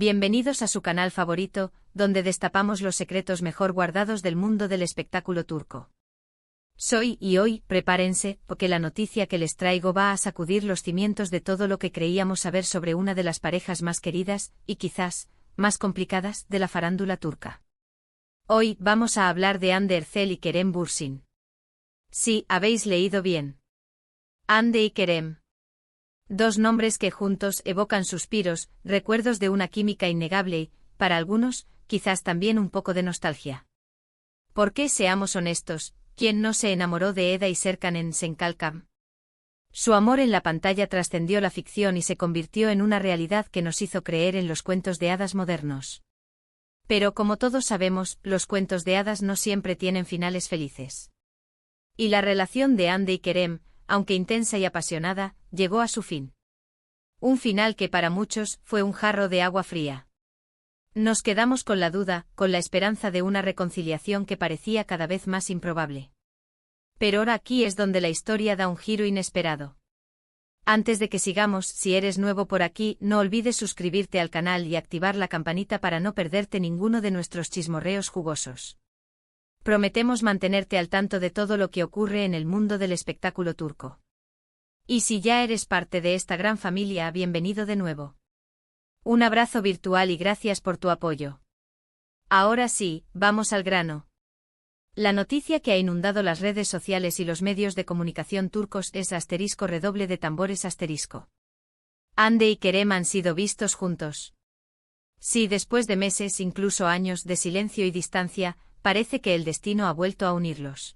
Bienvenidos a su canal favorito, donde destapamos los secretos mejor guardados del mundo del espectáculo turco. Y hoy, prepárense, porque la noticia que les traigo va a sacudir los cimientos de todo lo que creíamos saber sobre una de las parejas más queridas, y quizás, más complicadas, de la farándula turca. Hoy vamos a hablar de Hande Erçel y Kerem Bürsin. Sí, habéis leído bien. Hande y Kerem. Dos nombres que juntos evocan suspiros, recuerdos de una química innegable y, para algunos, quizás también un poco de nostalgia. Porque, seamos honestos, ¿quién no se enamoró de Eda y Serkan en Senkalkam? Su amor en la pantalla trascendió la ficción y se convirtió en una realidad que nos hizo creer en los cuentos de hadas modernos. Pero como todos sabemos, los cuentos de hadas no siempre tienen finales felices. Y la relación de Hande y Kerem, aunque intensa y apasionada, llegó a su fin. Un final que para muchos fue un jarro de agua fría. Nos quedamos con la duda, con la esperanza de una reconciliación que parecía cada vez más improbable. Pero ahora aquí es donde la historia da un giro inesperado. Antes de que sigamos, si eres nuevo por aquí, no olvides suscribirte al canal y activar la campanita para no perderte ninguno de nuestros chismorreos jugosos. Prometemos mantenerte al tanto de todo lo que ocurre en el mundo del espectáculo turco. Y si ya eres parte de esta gran familia, bienvenido de nuevo. Un abrazo virtual y gracias por tu apoyo. Ahora sí, vamos al grano. La noticia que ha inundado las redes sociales y los medios de comunicación turcos es *redoble de tambores*. Hande y Kerem han sido vistos juntos. Sí, después de meses, incluso años, de silencio y distancia, parece que el destino ha vuelto a unirlos.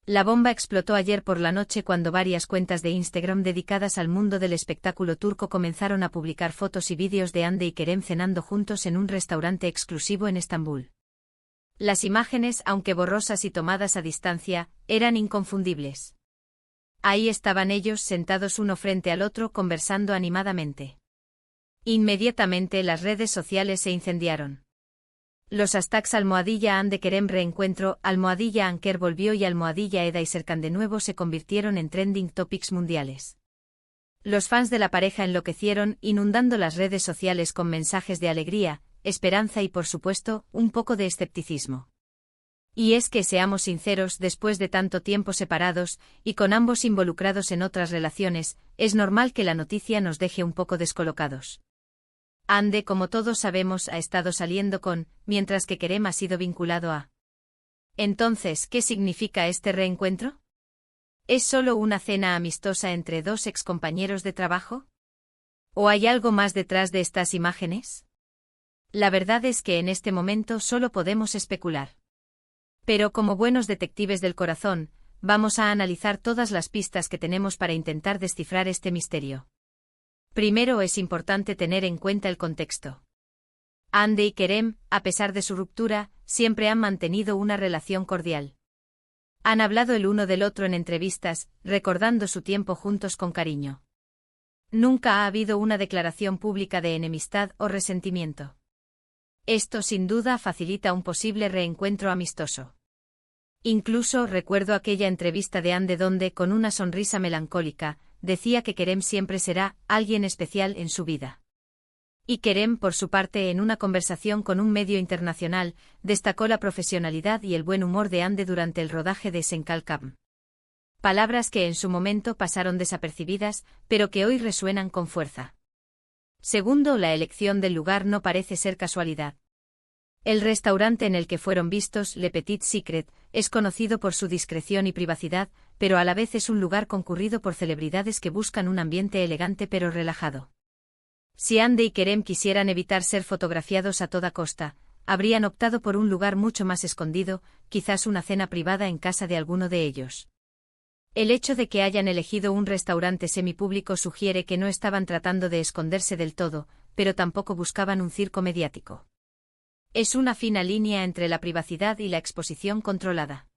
La bomba explotó ayer por la noche cuando varias cuentas de Instagram dedicadas al mundo del espectáculo turco comenzaron a publicar fotos y vídeos de Hande y Kerem cenando juntos en un restaurante exclusivo en Estambul. Las imágenes, aunque borrosas y tomadas a distancia, eran inconfundibles. Ahí estaban ellos sentados uno frente al otro conversando animadamente. Inmediatamente las redes sociales se incendiaron. Los hashtags #Hande Kerem reencuentro, #Anker volvió y #Eda y Serkan de nuevo se convirtieron en trending topics mundiales. Los fans de la pareja enloquecieron, inundando las redes sociales con mensajes de alegría, esperanza y por supuesto, un poco de escepticismo. Y es que seamos sinceros, después de tanto tiempo separados, y con ambos involucrados en otras relaciones, es normal que la noticia nos deje un poco descolocados. Hande, como todos sabemos, ha estado saliendo con, mientras que Kerem ha sido vinculado a. Entonces, ¿qué significa este reencuentro? ¿Es solo una cena amistosa entre dos excompañeros de trabajo? ¿O hay algo más detrás de estas imágenes? La verdad es que en este momento solo podemos especular. Pero como buenos detectives del corazón, vamos a analizar todas las pistas que tenemos para intentar descifrar este misterio. Primero es importante tener en cuenta el contexto. Hande y Kerem, a pesar de su ruptura, siempre han mantenido una relación cordial. Han hablado el uno del otro en entrevistas, recordando su tiempo juntos con cariño. Nunca ha habido una declaración pública de enemistad o resentimiento. Esto sin duda facilita un posible reencuentro amistoso. Incluso recuerdo aquella entrevista de Hande donde, con una sonrisa melancólica, decía que Kerem siempre será alguien especial en su vida. Y Kerem, por su parte, en una conversación con un medio internacional, destacó la profesionalidad y el buen humor de Hande durante el rodaje de Senkalkam. Palabras que en su momento pasaron desapercibidas, pero que hoy resuenan con fuerza. Segundo, la elección del lugar no parece ser casualidad. El restaurante en el que fueron vistos, Le Petit Secret, es conocido por su discreción y privacidad, pero a la vez es un lugar concurrido por celebridades que buscan un ambiente elegante pero relajado. Si Hande y Kerem quisieran evitar ser fotografiados a toda costa, habrían optado por un lugar mucho más escondido, quizás una cena privada en casa de alguno de ellos. El hecho de que hayan elegido un restaurante semipúblico sugiere que no estaban tratando de esconderse del todo, pero tampoco buscaban un circo mediático. Es una fina línea entre la privacidad y la exposición controlada.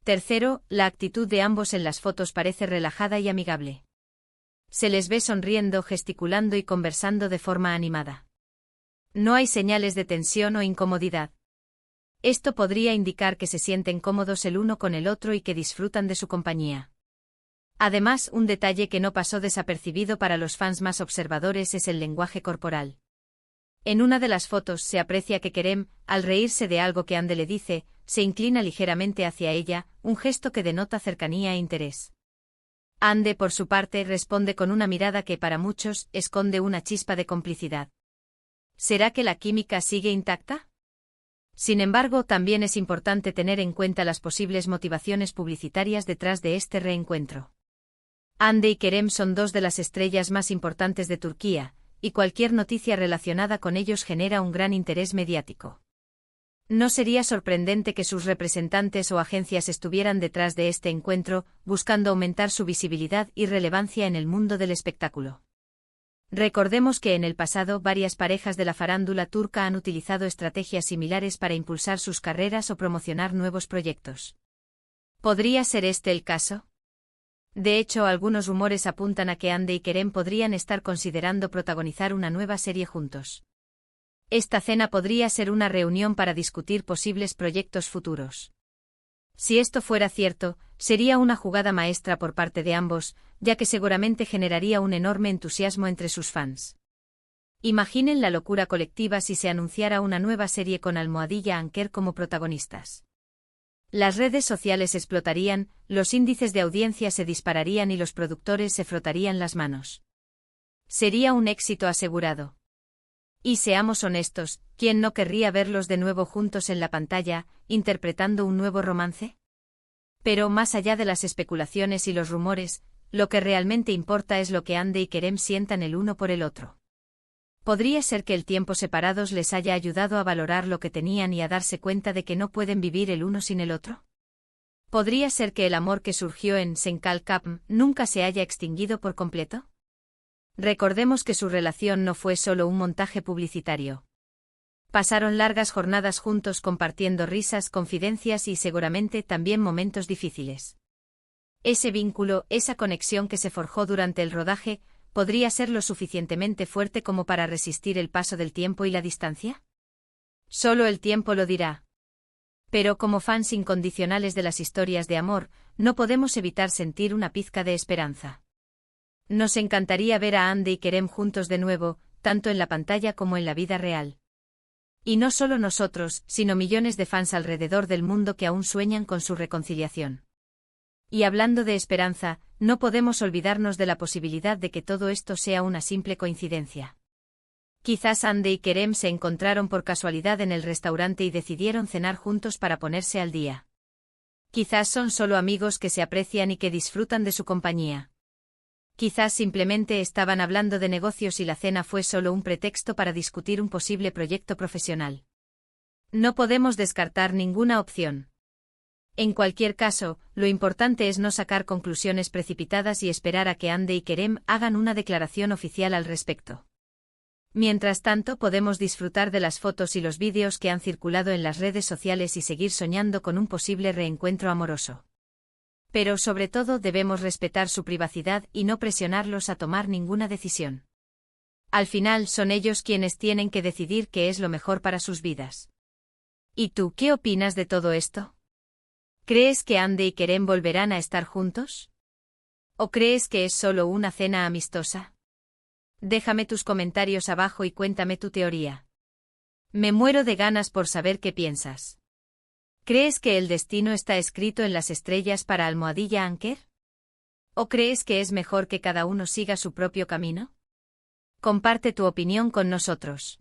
Tercero, la actitud de ambos en las fotos parece relajada y amigable. Se les ve sonriendo, gesticulando y conversando de forma animada. No hay señales de tensión o incomodidad. Esto podría indicar que se sienten cómodos el uno con el otro y que disfrutan de su compañía. Además, un detalle que no pasó desapercibido para los fans más observadores es el lenguaje corporal. En una de las fotos se aprecia que Kerem, al reírse de algo que Ande le dice, se inclina ligeramente hacia ella, un gesto que denota cercanía e interés. Ande, por su parte, responde con una mirada que para muchos esconde una chispa de complicidad. ¿Será que la química sigue intacta? Sin embargo, también es importante tener en cuenta las posibles motivaciones publicitarias detrás de este reencuentro. Ande y Kerem son dos de las estrellas más importantes de Turquía, y cualquier noticia relacionada con ellos genera un gran interés mediático. No sería sorprendente que sus representantes o agencias estuvieran detrás de este encuentro, buscando aumentar su visibilidad y relevancia en el mundo del espectáculo. Recordemos que en el pasado varias parejas de la farándula turca han utilizado estrategias similares para impulsar sus carreras o promocionar nuevos proyectos. ¿Podría ser este el caso? De hecho, algunos rumores apuntan a que Ande y Kerem podrían estar considerando protagonizar una nueva serie juntos. Esta cena podría ser una reunión para discutir posibles proyectos futuros. Si esto fuera cierto, sería una jugada maestra por parte de ambos, ya que seguramente generaría un enorme entusiasmo entre sus fans. Imaginen la locura colectiva si se anunciara una nueva serie con Almohadilla Anker como protagonistas. Las redes sociales explotarían, los índices de audiencia se dispararían y los productores se frotarían las manos. Sería un éxito asegurado. Y seamos honestos, ¿quién no querría verlos de nuevo juntos en la pantalla, interpretando un nuevo romance? Pero más allá de las especulaciones y los rumores, lo que realmente importa es lo que Ande y Kerem sientan el uno por el otro. ¿Podría ser que el tiempo separados les haya ayudado a valorar lo que tenían y a darse cuenta de que no pueden vivir el uno sin el otro? ¿Podría ser que el amor que surgió en Senkal Kapm nunca se haya extinguido por completo? Recordemos que su relación no fue solo un montaje publicitario. Pasaron largas jornadas juntos compartiendo risas, confidencias y seguramente también momentos difíciles. Ese vínculo, esa conexión que se forjó durante el rodaje, ¿podría ser lo suficientemente fuerte como para resistir el paso del tiempo y la distancia? Solo el tiempo lo dirá. Pero como fans incondicionales de las historias de amor, no podemos evitar sentir una pizca de esperanza. Nos encantaría ver a Ande y Kerem juntos de nuevo, tanto en la pantalla como en la vida real. Y no solo nosotros, sino millones de fans alrededor del mundo que aún sueñan con su reconciliación. Y hablando de esperanza, no podemos olvidarnos de la posibilidad de que todo esto sea una simple coincidencia. Quizás Ande y Kerem se encontraron por casualidad en el restaurante y decidieron cenar juntos para ponerse al día. Quizás son solo amigos que se aprecian y que disfrutan de su compañía. Quizás simplemente estaban hablando de negocios y la cena fue solo un pretexto para discutir un posible proyecto profesional. No podemos descartar ninguna opción. En cualquier caso, lo importante es no sacar conclusiones precipitadas y esperar a que Ande y Kerem hagan una declaración oficial al respecto. Mientras tanto, podemos disfrutar de las fotos y los vídeos que han circulado en las redes sociales y seguir soñando con un posible reencuentro amoroso. Pero sobre todo debemos respetar su privacidad y no presionarlos a tomar ninguna decisión. Al final son ellos quienes tienen que decidir qué es lo mejor para sus vidas. ¿Y tú qué opinas de todo esto? ¿Crees que Ande y Kerem volverán a estar juntos? ¿O crees que es solo una cena amistosa? Déjame tus comentarios abajo y cuéntame tu teoría. Me muero de ganas por saber qué piensas. ¿Crees que el destino está escrito en las estrellas para Almohadilla Anker? ¿O crees que es mejor que cada uno siga su propio camino? Comparte tu opinión con nosotros.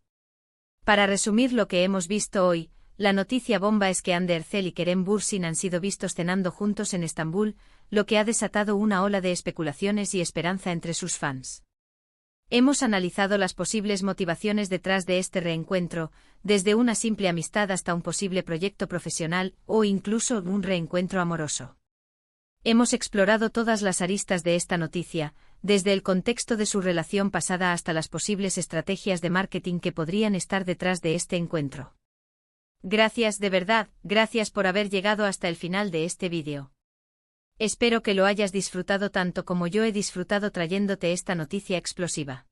Para resumir lo que hemos visto hoy, la noticia bomba es que Hande Erçel y Kerem Bürsin han sido vistos cenando juntos en Estambul, lo que ha desatado una ola de especulaciones y esperanza entre sus fans. Hemos analizado las posibles motivaciones detrás de este reencuentro, desde una simple amistad hasta un posible proyecto profesional o incluso un reencuentro amoroso. Hemos explorado todas las aristas de esta noticia, desde el contexto de su relación pasada hasta las posibles estrategias de marketing que podrían estar detrás de este encuentro. Gracias de verdad, gracias por haber llegado hasta el final de este vídeo. Espero que lo hayas disfrutado tanto como yo he disfrutado trayéndote esta noticia explosiva.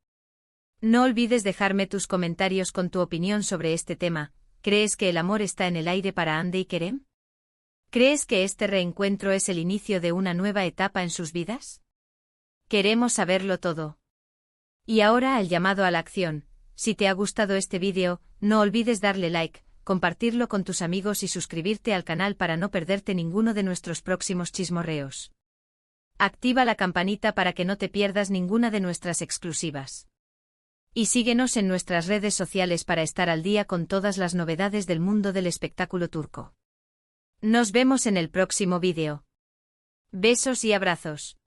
No olvides dejarme tus comentarios con tu opinión sobre este tema. ¿Crees que el amor está en el aire para Hande y Kerem? ¿Crees que este reencuentro es el inicio de una nueva etapa en sus vidas? Queremos saberlo todo. Y ahora el llamado a la acción. Si te ha gustado este vídeo, no olvides darle like, compartirlo con tus amigos y suscribirte al canal para no perderte ninguno de nuestros próximos chismorreos. Activa la campanita para que no te pierdas ninguna de nuestras exclusivas. Y síguenos en nuestras redes sociales para estar al día con todas las novedades del mundo del espectáculo turco. Nos vemos en el próximo vídeo. Besos y abrazos.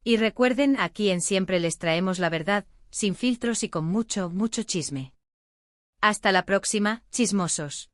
Y recuerden, aquí en Siempre les traemos la verdad, sin filtros y con mucho, mucho chisme. Hasta la próxima, chismosos.